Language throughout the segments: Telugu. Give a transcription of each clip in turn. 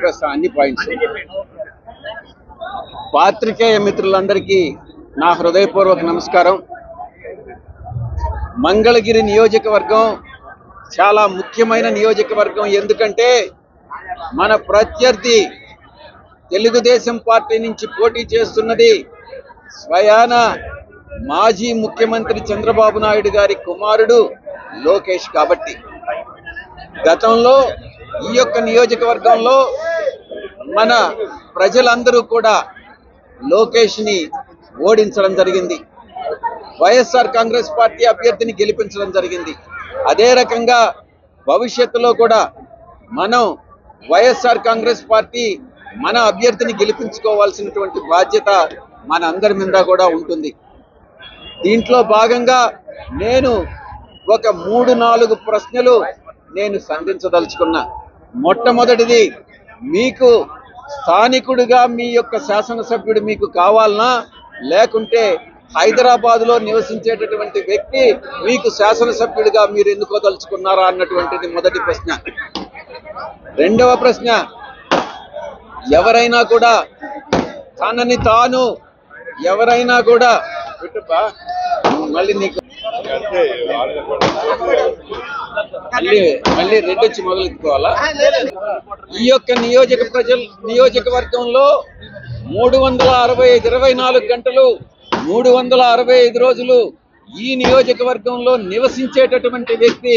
చెప్పేస్తాను అన్ని పాయింట్స్. పాత్రికేయ మిత్రులందరికీ నా హృదయపూర్వక నమస్కారం. మంగళగిరి నియోజకవర్గం చాలా ముఖ్యమైన నియోజకవర్గం. ఎందుకంటే మన ప్రత్యర్థి తెలుగుదేశం పార్టీ నుంచి పోటీ చేస్తున్నది స్వయాన మాజీ ముఖ్యమంత్రి చంద్రబాబు నాయుడు గారి కుమారుడు లోకేష్. కాబట్టి గతంలో ఈ యొక్క నియోజకవర్గంలో మన ప్రజలందరూ కూడా లోకేష్ని ఓడించడం జరిగింది. వైఎస్ఆర్ కాంగ్రెస్ పార్టీ అభ్యర్థిని గెలిపించడం జరిగింది. అదే రకంగా భవిష్యత్తులో కూడా మనం వైఎస్ఆర్ కాంగ్రెస్ పార్టీ మన అభ్యర్థిని గెలిపించుకోవాల్సినటువంటి బాధ్యత మన అందరి మీద కూడా ఉంటుంది. దీంట్లో భాగంగా నేను ఒక 3-4 ప్రశ్నలు నేను సంధించదలుచుకున్నా. మొట్టమొదటిది, మీకు స్థానికుడిగా మీ యొక్క శాసనసభ్యుడు మీకు కావాలనా, లేకుంటే హైదరాబాద్లో నివసించేటటువంటి వ్యక్తి మీకు శాసనసభ్యుడిగా మీరు ఎన్నుకోదలుచుకున్నారా అన్నటువంటిది మొదటి ప్రశ్న. రెండవ ప్రశ్న, ఎవరైనా కూడా తనని తాను ఎవరైనా కూడా మళ్ళీ నీకు మళ్ళీ రెడ్డొచ్చి మొదలెత్తుకోవాలా? ఈ యొక్క నియోజకవర్గంలో 24 గంటలు 365 రోజులు ఈ నియోజకవర్గంలో నివసించేటటువంటి వ్యక్తి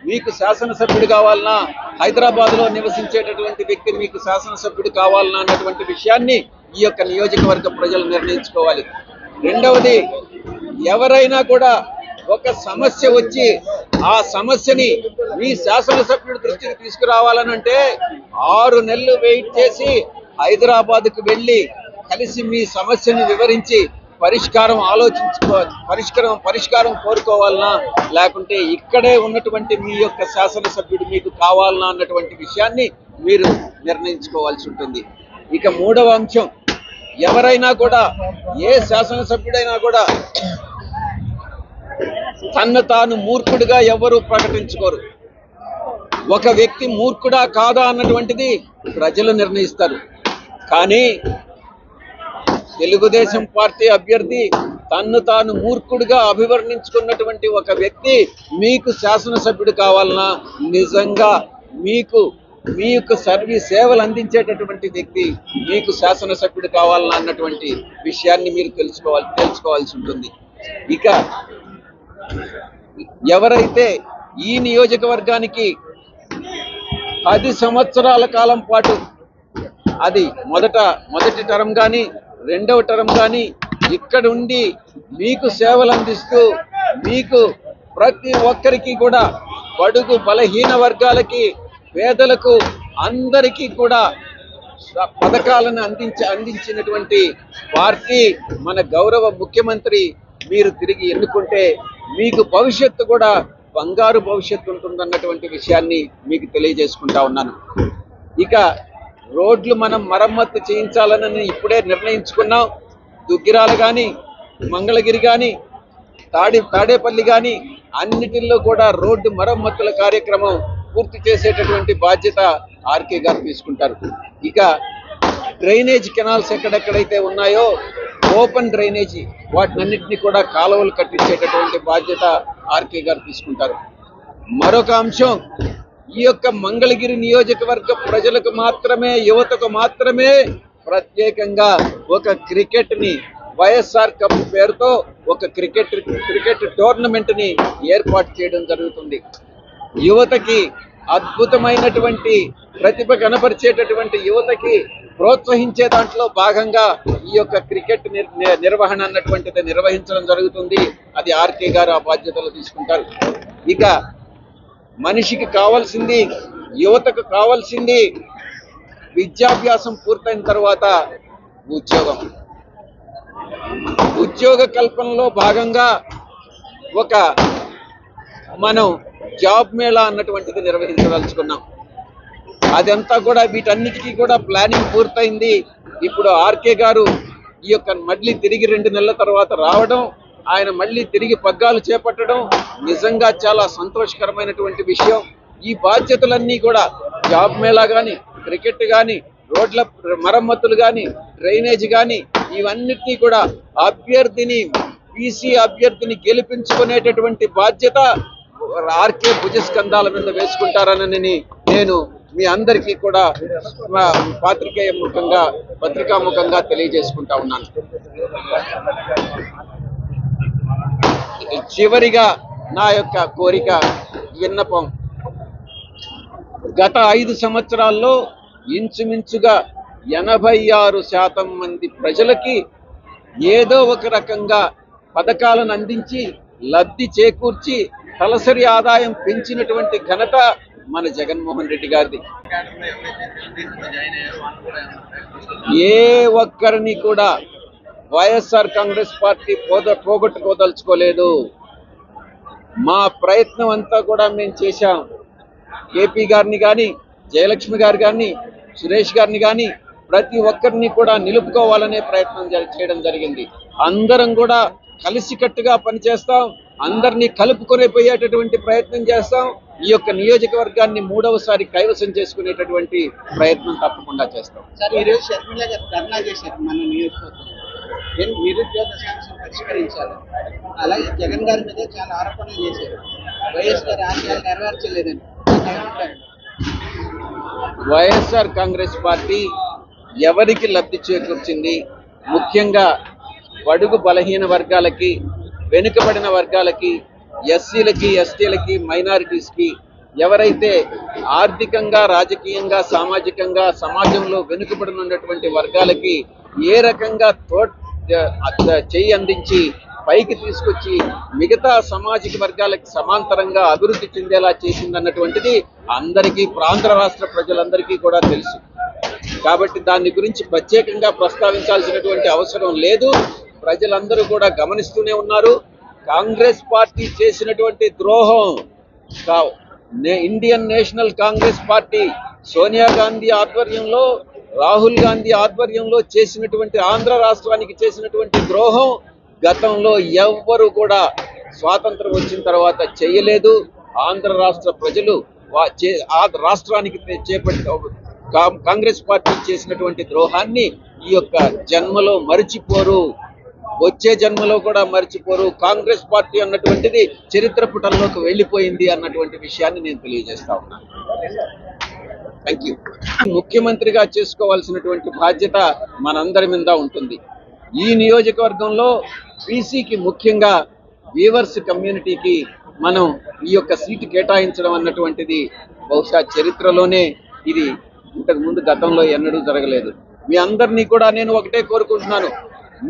మీకు శాసనసభ్యుడు కావాలన్నా, హైదరాబాద్లో నివసించేటటువంటి వ్యక్తి మీకు శాసనసభ్యుడు కావాలన్నా అన్నటువంటి విషయాన్ని ఈ యొక్క నియోజకవర్గ ప్రజలు నిర్ణయించుకోవాలి. రెండవది, ఎవరైనా కూడా ఒక సమస్య వచ్చి ఆ సమస్యని మీ శాసనసభ్యుడి దృష్టికి తీసుకురావాలనంటే 6 నెలలు వెయిట్ చేసి హైదరాబాద్కు వెళ్ళి కలిసి మీ సమస్యని వివరించి పరిష్కారం కోరుకోవాలన్నా, లేకుంటే ఇక్కడే ఉన్నటువంటి మీ యొక్క శాసనసభ్యుడు మీకు కావాలన్నా అన్నటువంటి విషయాన్ని మీరు నిర్ణయించుకోవాల్సి ఉంటుంది. ఇక మూడవ అంశం, ఎవరైనా కూడా ఏ శాసనసభ్యుడైనా కూడా తన్ను తాను మూర్ఖుడిగా ఎవరు ప్రకటించుకోరు. ఒక వ్యక్తి మూర్ఖుడా కాదా అన్నటువంటిది ప్రజలు నిర్ణయిస్తారు. కానీ తెలుగుదేశం పార్టీ అభ్యర్థి తన్ను తాను మూర్ఖుడిగా అభివర్ణించుకున్నటువంటి ఒక వ్యక్తి మీకు శాసనసభ్యుడు కావాలన్నా, నిజంగా మీకు మీ యొక్క సేవలు అందించేటటువంటి వ్యక్తి మీకు శాసనసభ్యుడు కావాలన్నా అన్నటువంటి విషయాన్ని మీరు తెలుసుకోవాల్సి ఉంటుంది. ఇక ఎవరైతే ఈ నియోజకవర్గానికి 10 సంవత్సరాల కాలం పాటు, అది మొదటి టర్మ్ కానీ రెండవ టర్మ్ కానీ ఇక్కడ ఉండి మీకు సేవలు అందిస్తూ మీకు ప్రతి ఒక్కరికి కూడా బడుగు బలహీన వర్గాలకి, పేదలకు అందరికీ కూడా పథకాలను అందించినటువంటి పార్టీ మన గౌరవ ముఖ్యమంత్రి. మీరు తిరిగి ఎన్నుకుంటే మీకు భవిష్యత్తు కూడా బంగారు భవిష్యత్తు ఉంటుందన్నటువంటి విషయాన్ని మీకు తెలియజేసుకుంటా ఉన్నాను. ఇక రోడ్లు మనం మరమ్మత్తు చేయించాలని ఇప్పుడే నిర్ణయించుకున్నాం. దుగ్గిరాలు కానీ, మంగళగిరి కానీ, తాడేపల్లి కానీ అన్నిటిల్లో కూడా రోడ్డు మరమ్మతుల కార్యక్రమం పూర్తి చేసేటటువంటి బాధ్యత ఆర్కే గారు తీసుకుంటారు. ఇక డ్రైనేజ్ కెనాల్స్ ఎక్కడెక్కడైతే ఉన్నాయో ఓపెన్ డ్రైనేజీ వాటినన్నింటినీ కూడా కాలువలు కట్టించేటటువంటి బాధ్యత ఆర్కే గారు తీసుకుంటారు. మరొక అంశం, ఈ యొక్క మంగళగిరి నియోజకవర్గ ప్రజలకు మాత్రమే, యువతకు మాత్రమే ప్రత్యేకంగా ఒక క్రికెట్ని వైఎస్ఆర్ కప్ పేరుతో ఒక క్రికెట్ టోర్నమెంట్ని ఏర్పాటు చేయడం జరుగుతుంది. యువతకి అద్భుతమైనటువంటి ప్రతిభ కనపరిచేటటువంటి యువతకి ప్రోత్సహించే దాంట్లో భాగంగా ఈ యొక్క క్రికెట్ నిర్వహణ అన్నటువంటిది నిర్వహించడం జరుగుతుంది. అది ఆర్కే గారు ఆ బాధ్యతలు తీసుకుంటారు. ఇక మనిషికి కావాల్సింది, యువతకు కావాల్సింది విద్యాభ్యాసం పూర్తయిన తర్వాత ఉద్యోగ కల్పనలో భాగంగా మనం జాబ్ మేళా అన్నటువంటిది నిర్వహించదలుచుకున్నాం. అదంతా కూడా వీటన్నిటికీ కూడా ప్లానింగ్ పూర్తయింది. ఇప్పుడు ఆర్కే గారు ఈ యొక్క మళ్ళీ తిరిగి 2 నెలల తర్వాత రావడం, ఆయన మళ్ళీ తిరిగి పగ్గాలు చేపట్టడం నిజంగా చాలా సంతోషకరమైనటువంటి విషయం. ఈ బాధ్యతలన్నీ కూడా జాబ్ మేళా కానీ, క్రికెట్ కానీ, రోడ్ల మరమ్మతులు కానీ, డ్రైనేజ్ కానీ, ఇవన్నిటినీ కూడా బీసీ అభ్యర్థిని గెలిపించుకునేటటువంటి బాధ్యత ఆర్కే భుజస్కంధాల మీద వేసుకుంటారనని నేను మీ అందరికీ కూడా పత్రికాముఖంగా తెలియజేసుకుంటా ఉన్నాను. చివరిగా నా యొక్క కోరిక, విన్నపం, గత 5 సంవత్సరాల్లో ఇంచుమించుగా 86% మంది ప్రజలకి ఏదో ఒక రకంగా పథకాలను అందించి లబ్ధి చేకూర్చి తలసరి ఆదాయం పెంచినటువంటి ఘనత మన జగన్మోహన్ రెడ్డి గారిది. ఏ ఒక్కరిని కూడా వైఎస్ఆర్ కాంగ్రెస్ పార్టీ పోగొట్టుకోదలుచుకోలేదు. మా ప్రయత్నం అంతా కూడా మేము చేశాం. కేపీ గారిని కానీ, జయలక్ష్మి గారు కానీ, సురేష్ గారిని కానీ ప్రతి ఒక్కరిని కూడా నిలుపుకోవాలనే ప్రయత్నం చేయడం జరిగింది. అందరం కూడా కలిసికట్టుగా పనిచేస్తాం, అందరినీ కలుపుకొని పోయేటటువంటి ప్రయత్నం చేస్తాం. ఈ యొక్క నియోజకవర్గాన్ని 3వసారి కైవసం చేసుకునేటటువంటి ప్రయత్నం తప్పకుండా చేస్తాం. సార్, ఈరోజు షర్మిల గారు ధర్నా చేశారు మన నియోజకవర్గంలో, నిరుద్యోగ సమస్యను పరిష్కరించాలి. అలాగే జగన్ గారి మీద చాలా ఆరోపణలు చేశారు. వైఎస్ గారి ఆశయాలు నెరవేర్చలేదని. వైఎస్ఆర్ కాంగ్రెస్ పార్టీ ఎవరికి లబ్ధి చేకూర్చింది? ముఖ్యంగా బడుగు బలహీన వర్గాలకి, వెనుకబడిన వర్గాలకి, ఎస్సీలకి, ఎస్టీలకి, మైనారిటీస్కి, ఎవరైతే ఆర్థికంగా, రాజకీయంగా, సామాజికంగా సమాజంలో వెనుకబడినటువంటి వర్గాలకి ఏ రకంగా చేయి అందించి పైకి తీసుకొచ్చి మిగతా సామాజిక వర్గాలకి సమాంతరంగా అభివృద్ధి చెందేలా చేసిందన్నటువంటిది అందరికీ, ఆంధ్ర రాష్ట్ర ప్రజలందరికీ కూడా తెలుసు. కాబట్టి దాని గురించి ప్రత్యేకంగా ప్రస్తావించాల్సినటువంటి అవసరం లేదు. ప్రజలందరూ కూడా గమనిస్తూనే ఉన్నారు. కాంగ్రెస్ పార్టీ చేసినటువంటి ద్రోహం, Indian national Congress party Sonia Gandhi ఆధ్వర్యంలో, రాహుల్ గాంధీ ఆధ్వర్యంలో చేసినటువంటి, ఆంధ్ర రాష్ట్రానికి చేసినటువంటి ద్రోహం గతంలో ఎవ్వరూ కూడా స్వాతంత్రం వచ్చిన తర్వాత చేయలేదు. ఆంధ్ర రాష్ట్ర ప్రజలు ఆ రాష్ట్రానికి కాంగ్రెస్ పార్టీ చేసినటువంటి ద్రోహాన్ని ఈ యొక్క జన్మలో మరిచిపోరు, వచ్చే జన్మలో కూడా మరిచిపోరు. కాంగ్రెస్ పార్టీ అన్నటువంటిది చరిత్ర పుటంలోకి వెళ్ళిపోయింది అన్నటువంటి విషయాన్ని నేను తెలియజేస్తా ఉన్నాను. Thank you. ముఖ్యమంత్రిగా చేసుకోవాల్సినటువంటి బాధ్యత మనందరి మీద ఉంటుంది. ఈ నియోజకవర్గంలో బీసీకి, ముఖ్యంగా వీవర్స్ కమ్యూనిటీకి మనం ఈ యొక్క సీటు కేటాయించడం అన్నటువంటిది బహుశా చరిత్రలోనే ఇది ఇంతకు ముందు గతంలో ఎన్నడూ జరగలేదు. మీ అందరినీ కూడా నేను ఒకటే కోరుకుంటున్నాను,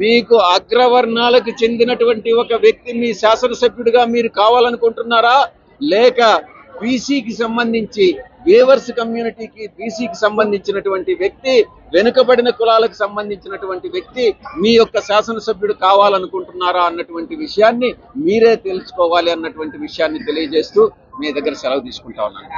మీకు అగ్రవర్ణాలకు చెందినటువంటి ఒక వ్యక్తి మీ శాసనసభ్యుడిగా మీరు కావాలనుకుంటున్నారా, లేక బీసీకి సంబంధించి, వీవర్స్ కమ్యూనిటీకి, బీసీకి సంబంధించినటువంటి వ్యక్తి, వెనుకబడిన కులాలకు సంబంధించినటువంటి వ్యక్తి మీ యొక్క శాసనసభ్యుడు కావాలనుకుంటున్నారా అన్నటువంటి విషయాన్ని మీరే తెలుసుకోవాలి అన్నటువంటి విషయాన్ని తెలియజేస్తూ మీ దగ్గర సెలవు తీసుకుంటా ఉన్నాను.